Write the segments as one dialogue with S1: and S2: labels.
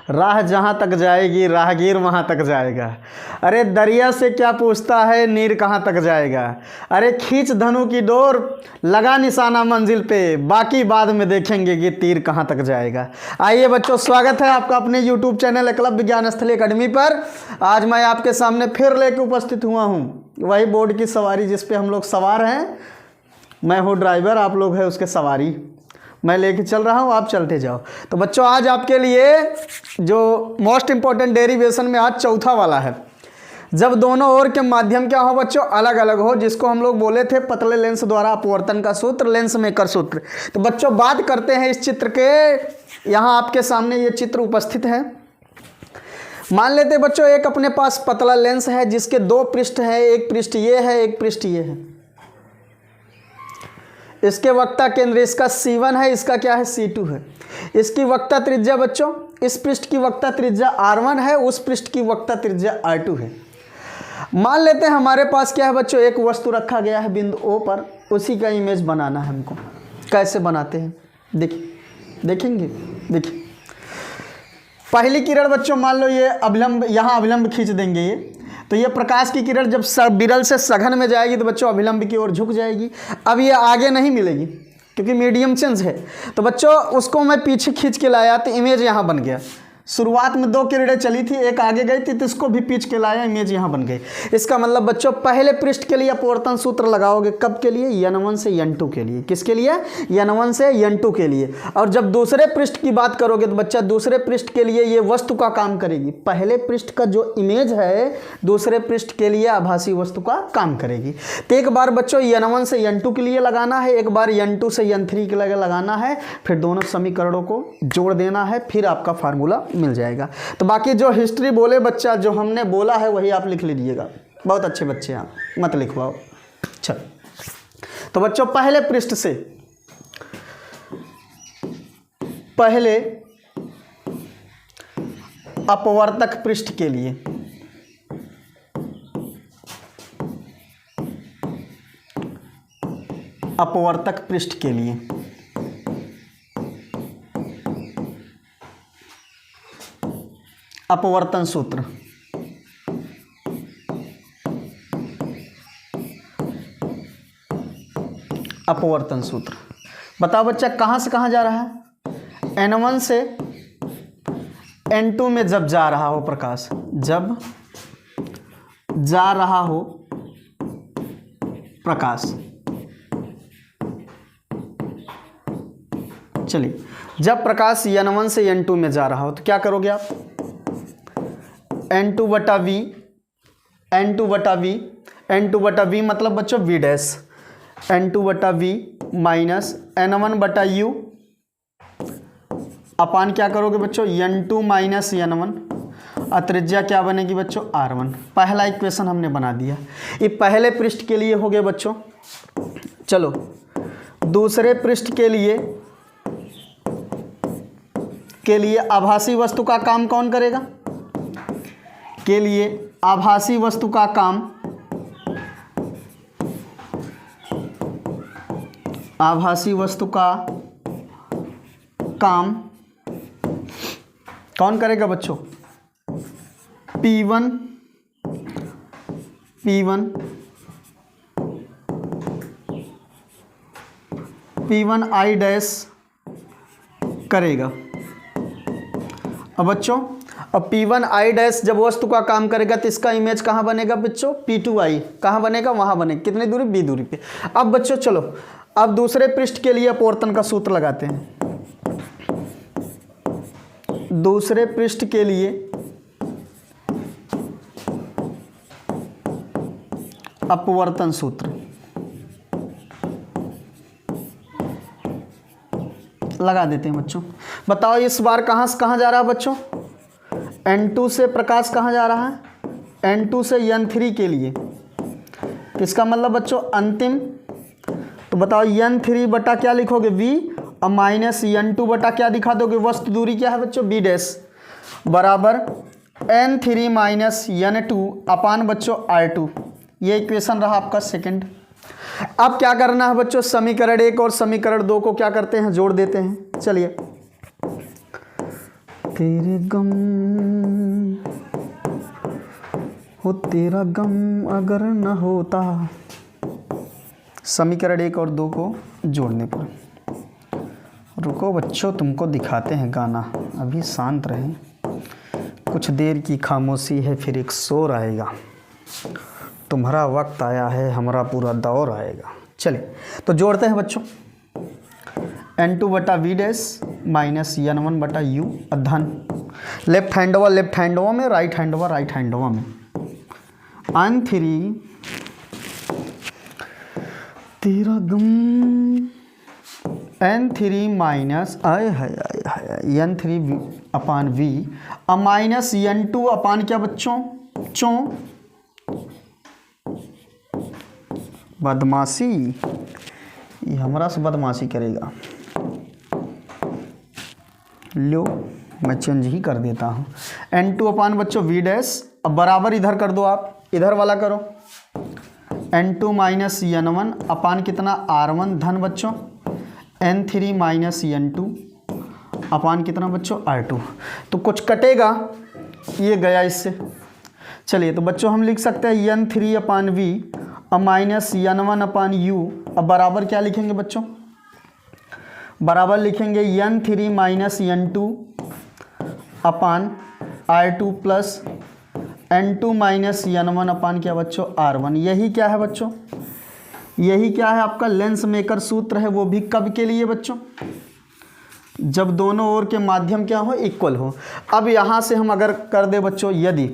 S1: राह जहाँ तक जाएगी राहगीर वहाँ तक जाएगा। अरे दरिया से क्या पूछता है नीर कहाँ तक जाएगा। अरे खींच धनु की डोर लगा निशाना मंजिल पे, बाकी बाद में देखेंगे कि तीर कहाँ तक जाएगा। आइए बच्चों, स्वागत है आपका अपने YouTube चैनल एकलव्य विज्ञान स्थली अकेडमी पर। आज मैं आपके सामने फिर लेके उपस्थित हुआ हूँ वही बोर्ड की सवारी जिस पे हम लोग सवार हैं। मैं हूँ ड्राइवर, आप लोग हैं उसके सवारी। मैं लेके चल रहा हूँ, आप चलते जाओ। तो बच्चों आज आपके लिए जो मोस्ट इम्पॉर्टेंट डेरिवेशन में आज चौथा वाला है, जब दोनों ओर के माध्यम क्या हो बच्चों, अलग अलग हो, जिसको हम लोग बोले थे पतले लेंस द्वारा अपवर्तन का सूत्र, लेंस मेकर सूत्र। तो बच्चों बात करते हैं इस चित्र के। यहाँ आपके सामने ये चित्र उपस्थित है। मान लेते बच्चों एक अपने पास पतला लेंस है जिसके दो पृष्ठ है, एक पृष्ठ ये है, एक पृष्ठ ये है। इसके वक्रता केंद्र इसका C1 है, इसका क्या है C2 है। इसकी वक्रता त्रिज्या बच्चों, इस पृष्ठ की वक्रता त्रिज्या R1 है, उस पृष्ठ की वक्रता त्रिज्या R2 है। मान लेते हैं हमारे पास क्या है बच्चों, एक वस्तु रखा गया है बिंदु O पर, उसी का इमेज बनाना है हमको। कैसे बनाते हैं देखिए, देखेंगे। देखिए पहली किरण बच्चों मान लो ये अभिलंब, यहाँ अभिलंब खींच देंगे ये, तो ये प्रकाश की किरण जब विरल से सघन में जाएगी तो बच्चों अभिलंब की ओर झुक जाएगी। अब ये आगे नहीं मिलेगी क्योंकि मीडियम चेंज है। तो बच्चों उसको मैं पीछे खींच के लाया तो इमेज यहाँ बन गया। शुरुआत में दो किरणें चली थी, एक आगे गई थी तो इसको भी पीछ के लाया, इमेज यहाँ बन गई। इसका मतलब बच्चों पहले पृष्ठ के लिए अपवर्तन सूत्र लगाओगे, कब के लिए, n1 से n2 के लिए। किसके लिए, n1 से n2 के लिए। और जब दूसरे पृष्ठ की बात करोगे तो बच्चा दूसरे पृष्ठ के लिए ये वस्तु का काम करेगी। पहले पृष्ठ का जो इमेज है दूसरे पृष्ठ के लिए आभासी वस्तु का काम करेगी। तो एक बार बच्चों n1 से n2 के लिए लगाना है, एक बार n2 से n3 के लिए लगाना है, फिर दोनों समीकरणों को जोड़ देना है, फिर आपका फार्मूला मिल जाएगा। तो बाकी जो हिस्ट्री बोले बच्चा, जो हमने बोला है वही आप लिख लीजिएगा। बहुत अच्छे बच्चे हैं आप, मत लिखवाओ। चल तो बच्चों पहले पृष्ठ से, पहले अपवर्तक पृष्ठ के लिए अपवर्तक पृष्ठ के लिए अपवर्तन सूत्र। अपवर्तन सूत्र बताओ बच्चा कहाँ से कहाँ जा रहा है। n1 से n2 में जब जा रहा हो प्रकाश, जब जा रहा हो प्रकाश, चलिए जब प्रकाश n1 से n2 में जा रहा हो तो क्या करोगे आप, n2 बटा v, n2 बटा v, n2 बटा v मतलब बच्चों v डैश, n2 बटा v माइनस n1 बटा u अपान क्या करोगे बच्चों, n2 माइनस n1, त्रिज्या क्या बनेगी बच्चों r1। पहला इक्वेशन हमने बना दिया। ये पहले पृष्ठ के लिए हो गए बच्चों। चलो दूसरे पृष्ठ के लिए आभासी वस्तु का काम कौन करेगा, के लिए आभासी वस्तु का काम, आभासी वस्तु का काम कौन करेगा बच्चों, P1 I डैश करेगा। अब बच्चों अब P1 I डैश जब वस्तु का काम करेगा तो इसका इमेज कहाँ बनेगा बच्चों, P2 I कहाँ बनेगा, वहाँ बनेगा। कितनी दूरी, B दूरी पे। अब बच्चों चलो अब दूसरे पृष्ठ के लिए अपवर्तन का सूत्र लगाते हैं। दूसरे पृष्ठ के लिए अपवर्तन सूत्र लगा देते हैं बच्चों। बताओ इस बार कहाँ से कहाँ जा रहा है बच्चों, n2 से प्रकाश कहाँ जा रहा है, n2 से n3 के लिए। इसका मतलब बच्चों अंतिम, तो बताओ n3 बटा क्या लिखोगे v, और माइनस n2 बटा क्या दिखा दोगे, वस्तु दूरी क्या है बच्चों b डैश, बराबर n3 माइनस n2 अपान बच्चों r2। ये इक्वेशन रहा आपका सेकंड। अब क्या करना है बच्चों, समीकरण 1 और समीकरण 2 को क्या करते हैं, जोड़ देते हैं। चलिए तेरे गम हो, तेरा गम अगर न होता। समीकरण 1 और 2 को जोड़ने पर। रुको बच्चों, तुमको दिखाते हैं गाना, अभी शांत रहें। कुछ देर की खामोशी है, फिर एक शोर आएगा। तुम्हारा वक्त आया है, हमारा पूरा दौर आएगा। चलिए तो जोड़ते हैं बच्चों। N2 बटा वी डैश माइनस N1 बटा यू अधन। लेफ्ट हैंडवा में, राइट हैंडवा में। N3 तेरा गम, N3 minus N3 upon V अब माइनस N2 अपान क्या बच्चों, बदमाशी, ये हमारा से बदमाशी करेगा। लो मैं चेंज ही कर देता हूँ। N2 अपान बच्चों वी डैश, अब बराबर इधर कर दो, आप इधर वाला करो। N2 माइनस N1 अपान कितना R1 धन बच्चों N3 माइनस N2 अपान कितना बच्चों R2। तो कुछ कटेगा, ये गया इससे। चलिए तो बच्चों हम लिख सकते हैं N3 अपान वी अब माइनस N1 अपान यू। अब बराबर क्या लिखेंगे बच्चों, बराबर लिखेंगे N3 माइनस N2 अपान R2 plus N2 minus N1 अपान क्या बच्चों R1। यही क्या है बच्चों, यही क्या है आपका लेंस मेकर सूत्र है। वो भी कब के लिए बच्चों, जब दोनों ओर के माध्यम क्या हो, इक्वल हो। अब यहाँ से हम अगर कर दे बच्चों, यदि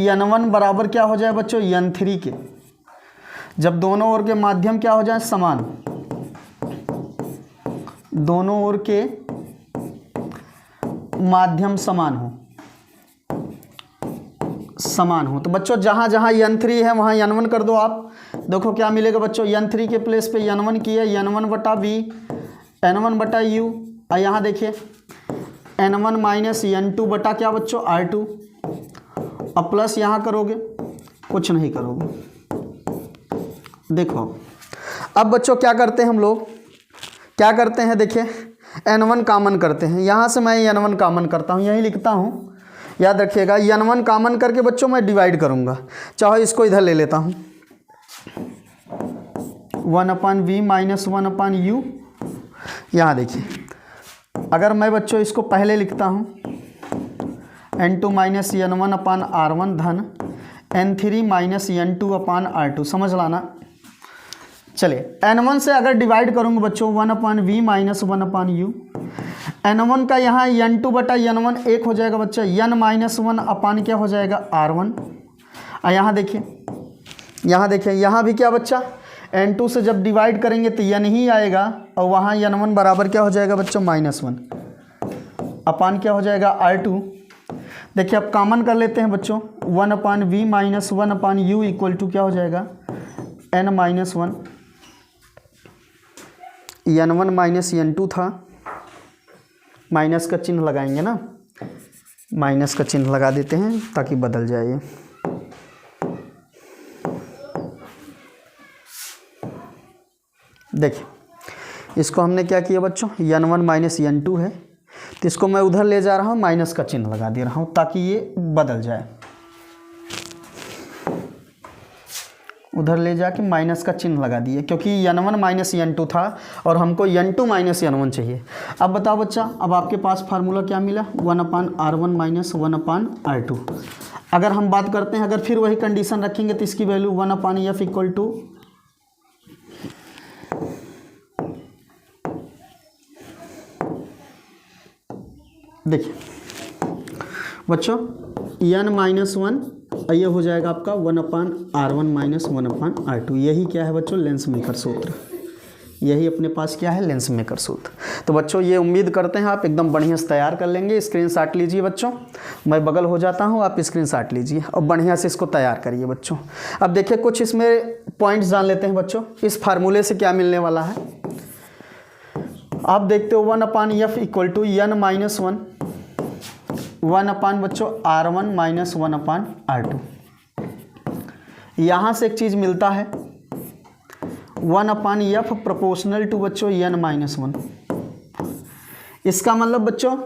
S1: N1 बराबर क्या हो जाए बच्चों N3 के, जब दोनों ओर के माध्यम क्या हो जाए समान, दोनों ओर के माध्यम समान हो, तो बच्चों जहां जहां N3 है वहां N1 कर दो आप। देखो क्या मिलेगा बच्चों, N3 के प्लेस पे N1 की है, N1 बटा वी, N1 बटा यू। और यहाँ देखिए N1 माइनस N2 बटा क्या बच्चों R2। अब प्लस यहाँ करोगे, कुछ नहीं करोगे। देखो अब बच्चों क्या करते हैं हम लोग, क्या करते हैं, देखिए N1 कामन करते हैं। यहाँ से मैं N1 कामन करता हूँ, यही लिखता हूँ, याद रखिएगा। N1 कामन करके बच्चों मैं डिवाइड करूँगा, चाहे इसको इधर ले लेता हूँ। 1 upon V minus 1 upon you. यहाँ देखिए अगर मैं बच्चों इसको पहले लिखता हूँ N2 माइनस N1 अपान R1 धन N3 माइनस N2 अपान R2, समझ लाना। चलिए N1 से अगर डिवाइड करूँगा बच्चों 1 upon V minus 1 upon U. N1 का यहाँ N2 बटा N1 1 हो जाएगा बच्चा, N माइनस 1 अपान क्या हो जाएगा R1। और यहाँ देखिए यहाँ भी क्या बच्चा, N2 से जब डिवाइड करेंगे तो N ही आएगा, और वहाँ N1 बराबर क्या हो जाएगा बच्चों -1 अपान क्या हो जाएगा R2। देखिए अब कॉमन कर लेते हैं बच्चों, 1 upon V minus 1 upon U equal to क्या हो जाएगा N minus 1। N1 minus N2 था, माइनस का चिन्ह लगाएंगे ना, माइनस का चिन्ह लगा देते हैं ताकि बदल जाए ये। देखिए इसको हमने क्या किया बच्चों, N1 माइनस N2 है, तो इसको मैं उधर ले जा रहा हूँ, माइनस का चिन्ह लगा दे रहा हूँ ताकि ये बदल जाए। उधर ले जाके माइनस का चिन्ह लगा दिए, क्योंकि N1 माइनस N2 था और हमको N2 माइनस N1 चाहिए। अब बताओ बच्चा, अब आपके पास फार्मूला क्या मिला, 1 अपान R1 माइनस 1 अपान R2। अगर हम बात करते हैं, अगर फिर वही कंडीशन रखेंगे तो इसकी value 1 upon F equal to देखिए बच्चों N माइनस 1, ये हो जाएगा आपका 1 अपान R1 माइनस 1 अपान R2। यही क्या है बच्चों, लेंस मेकर सूत्र। यही अपने पास क्या है, लेंस मेकर सूत्र। तो बच्चों ये उम्मीद करते हैं आप एकदम बढ़िया से तैयार कर लेंगे। स्क्रीनशॉट लीजिए बच्चों, मैं बगल हो जाता हूँ, आप स्क्रीनशॉट लीजिए और बढ़िया से इसको तैयार करिए बच्चों। अब देखिए कुछ इसमें पॉइंट्स जान लेते हैं बच्चों, इस फार्मूले से क्या मिलने वाला है। आप देखते हो 1 upon F equal to N minus 1 upon बच्चों R1 माइनस 1 अपान R2। यहाँ से एक चीज़ मिलता है 1 अपान एफ प्रोपोर्शनल टू बच्चों N माइनस 1। इसका मतलब बच्चों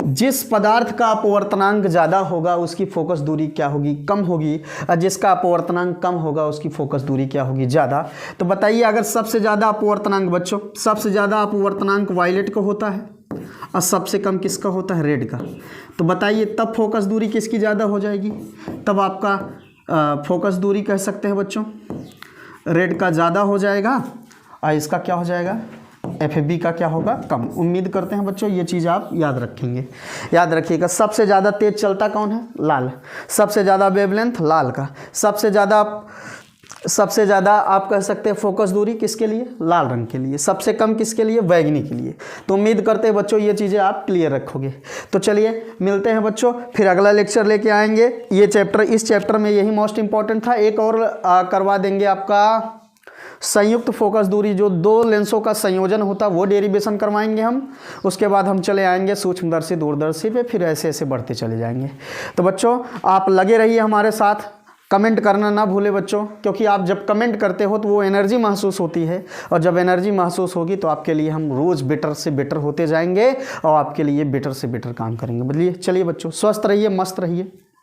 S1: जिस पदार्थ का अपवर्तनांक ज़्यादा होगा उसकी फोकस दूरी क्या होगी, कम होगी, और जिसका अपवर्तनांक कम होगा उसकी फोकस दूरी क्या होगी, ज़्यादा। तो बताइए अगर सबसे ज़्यादा अपवर्तनांक बच्चों, सबसे ज़्यादा अपवर्तनांक वायलेट का होता है और सबसे कम किसका होता है, रेड का। तो बताइए तब फोकस दूरी किसकी ज़्यादा हो जाएगी, तब आपका फोकस दूरी कह सकते हैं बच्चों रेड का ज़्यादा हो जाएगा और इसका क्या हो जाएगा, FAB का क्या होगा, कम। उम्मीद करते हैं बच्चों ये चीज़ आप याद रखेंगे। याद रखिएगा सबसे ज़्यादा तेज़ चलता कौन है, लाल। सबसे ज़्यादा वेवलेंथ लाल का। सबसे ज़्यादा आप कह सकते हैं फोकस दूरी किसके लिए, लाल रंग के लिए। सबसे कम किसके लिए, बैंगनी के लिए। तो उम्मीद करते हैं बच्चों ये चीज़ें आप क्लियर रखोगे। तो चलिए मिलते हैं बच्चों, फिर अगला लेक्चर लेके आएंगे। ये चैप्टर, इस चैप्टर में यही मोस्ट इंपॉर्टेंट था। एक और करवा देंगे आपका संयुक्त फोकस दूरी, जो दो लेंसों का संयोजन होता है वो डेरिवेशन करवाएंगे हम। उसके बाद हम चले आएंगे सूक्ष्मदर्शी दूरदर्शी पे, फिर ऐसे ऐसे बढ़ते चले जाएंगे। तो बच्चों आप लगे रहिए हमारे साथ, कमेंट करना ना भूले बच्चों, क्योंकि आप जब कमेंट करते हो तो वो एनर्जी महसूस होती है, और जब एनर्जी महसूस होगी तो आपके लिए हम रोज़ बेटर से बेटर होते जाएंगे और आपके लिए बेटर से बेटर काम करेंगे। बदलिए, चलिए बच्चों स्वस्थ रहिए, मस्त रहिए।